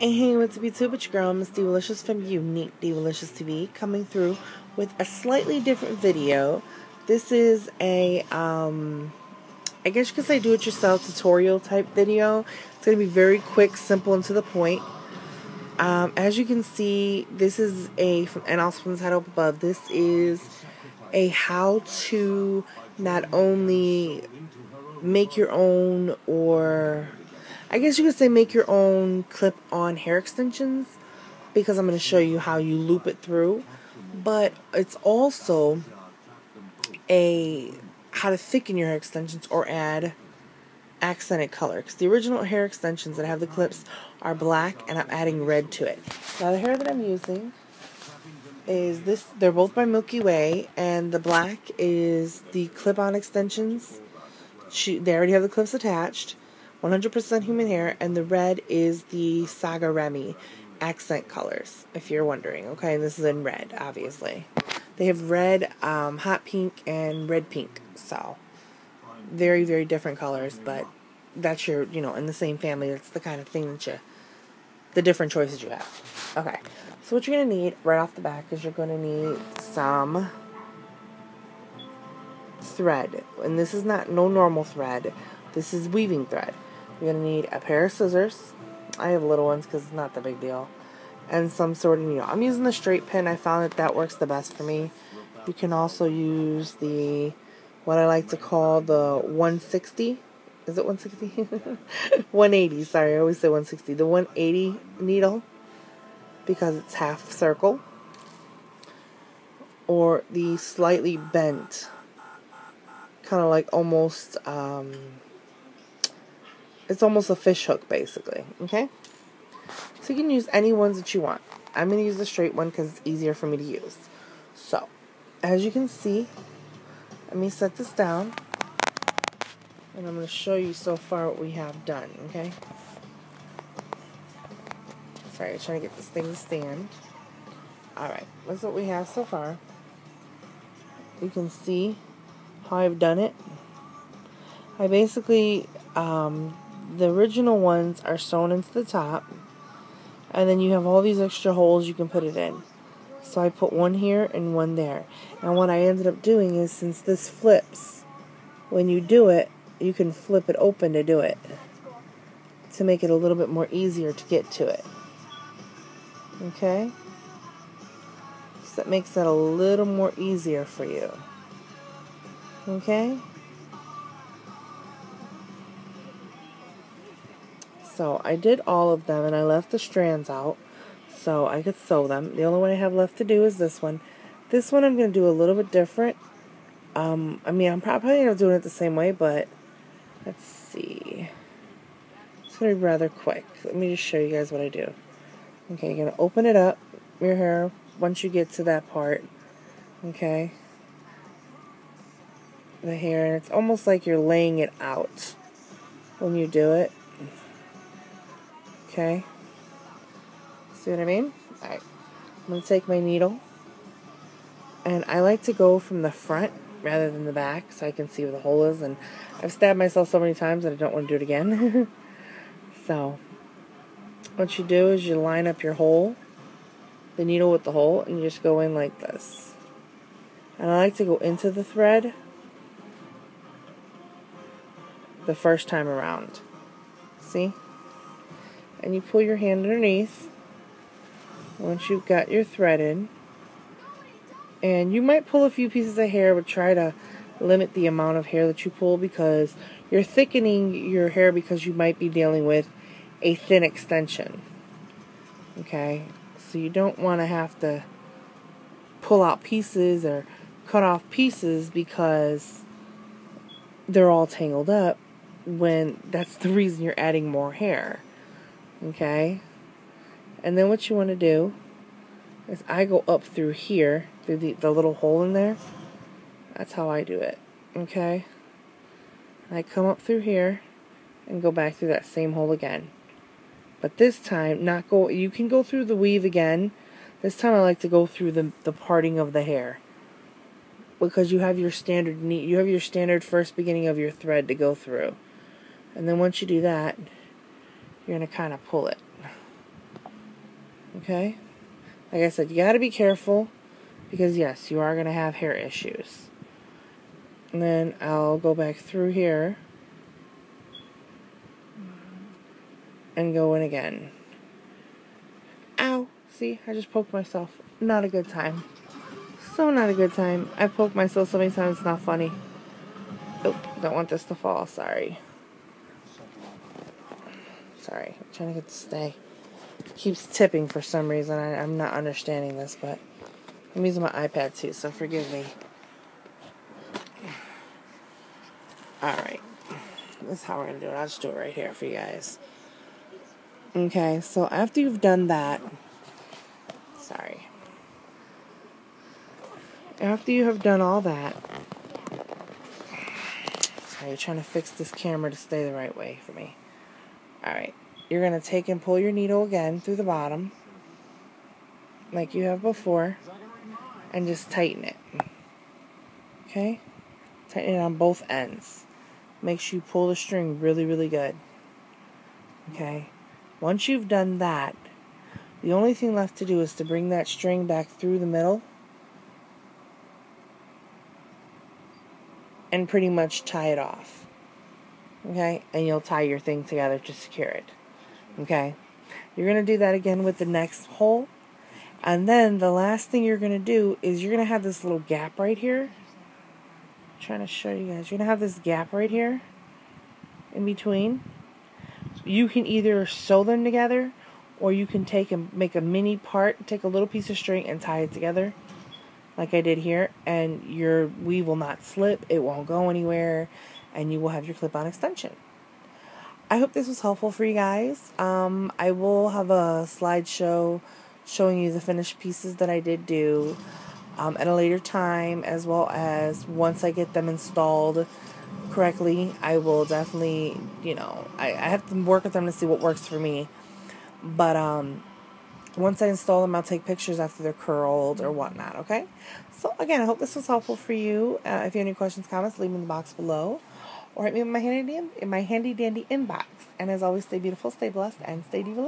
And hey, what's up YouTube? It's your girl, Miss Delicious from Unique Delicious TV, coming through with a slightly different video. This is a, I guess you could say do-it-yourself tutorial type video. It's going to be very quick, simple, and to the point. As you can see, this is and also from the title up above, this is a how to not only make your own, or I guess you could say make your own clip-on hair extensions, because I'm going to show you how you loop it through, but it's also how to thicken your hair extensions or add accented color, because the original hair extensions that have the clips are black and I'm adding red to it. Now the hair that I'm using is this. They're both by Milky Way, and the black is the clip-on extensions. They already have the clips attached, 100% human hair, and the red is the Saga Remy accent colors, if you're wondering. Okay, and this is in red, obviously. They have red, hot pink, and red pink, so very, very different colors, but that's your, in the same family. That's the kind of thing that the different choices you have. Okay, so what you're going to need right off the back is you're going to need some thread, and this is no normal thread. This is weaving thread. You're going to need a pair of scissors. I have little ones because it's not the big deal. And some sort of needle. I'm using the straight pin. I found that works the best for me. You can also use what I like to call the 160. Is it 160? 180, sorry, I always say 160. The 180 needle, because it's half circle. Or the slightly bent, kind of like almost, it's almost a fish hook, basically. Okay? So you can use any ones that you want. I'm going to use the straight one because it's easier for me to use. So, as you can see, let me set this down, and I'm going to show you so far what we have done, okay? Sorry, I'm trying to get this thing to stand. Alright, that's what we have so far. You can see how I've done it. I basically, the original ones are sewn into the top, and then you have all these extra holes you can put it in. So I put one here and one there. And what I ended up doing is, since this flips, when you do it, you can flip it open to do it, to make it a little bit more easier to get to it. Okay? So that makes that a little more easier for you. Okay? So I did all of them, and I left the strands out so I could sew them. The only one I have left to do is this one. This one I'm going to do a little bit different. I mean, I'm probably not doing it the same way, but let's see. It's going to be rather quick. Let me just show you guys what I do. Okay, you're going to open it up, your hair, once you get to that part. Okay? The hair, and it's almost like you're laying it out when you do it. Okay? See what I mean? Alright. I'm going to take my needle, and I like to go from the front rather than the back so I can see where the hole is, and I've stabbed myself so many times that I don't want to do it again. So, what you do is you line up your hole, the needle with the hole, and you just go in like this. And I like to go into the thread the first time around. See? And you pull your hand underneath once you've got your thread in. And you might pull a few pieces of hair, but try to limit the amount of hair that you pull, because you're thickening your hair because you might be dealing with a thin extension. Okay? So you don't want to have to pull out pieces or cut off pieces because they're all tangled up, when that's the reason you're adding more hair. Okay? And then what you want to do is, I go up through here, through the little hole in there. That's how I do it. Okay? I come up through here and go back through that same hole again. But this time, you can go through the weave again. This time I like to go through the parting of the hair, because you have your standard first beginning of your thread to go through. And then once you do that, you're going to kind of pull it. Okay? Like I said, you got to be careful because, yes, you are going to have hair issues. And then I'll go back through here and go in again. Ow! See, I just poked myself. Not a good time. So not a good time. I've poked myself so many times it's not funny. Oh, don't want this to fall. Sorry. Sorry. I'm trying to get this to stay. It keeps tipping for some reason. I'm not understanding this, but I'm using my iPad too, so forgive me. Alright. This is how we're going to do it. I'll just do it right here for you guys. Okay, so after you've done that, sorry. After you have done all that, sorry, you're trying to fix this camera to stay the right way for me. Alright, you're going to take and pull your needle again through the bottom, like you have before, and just tighten it. Okay? Tighten it on both ends. Make sure you pull the string really, really good. Okay? Once you've done that, the only thing left to do is to bring that string back through the middle and pretty much tie it off. Okay? And you'll tie your thing together to secure it. Okay? You're going to do that again with the next hole. And then the last thing you're going to do is you're going to have this little gap right here. I'm trying to show you guys. You're going to have this gap right here in between. You can either sew them together, or you can take and make a mini part, take a little piece of string and tie it together like I did here, and your weave will not slip, it won't go anywhere, and you will have your clip-on extension. I hope this was helpful for you guys. I will have a slideshow showing you the finished pieces that I did do at a later time, as well as once I get them installed correctly. I will definitely, I have to work with them to see what works for me. But once I install them, I'll take pictures after they're curled or whatnot, okay? So, again, I hope this was helpful for you. If you have any questions, comments, leave them in the box below. Or hit me in my handy dandy inbox. And as always, stay beautiful, stay blessed, and stay diva.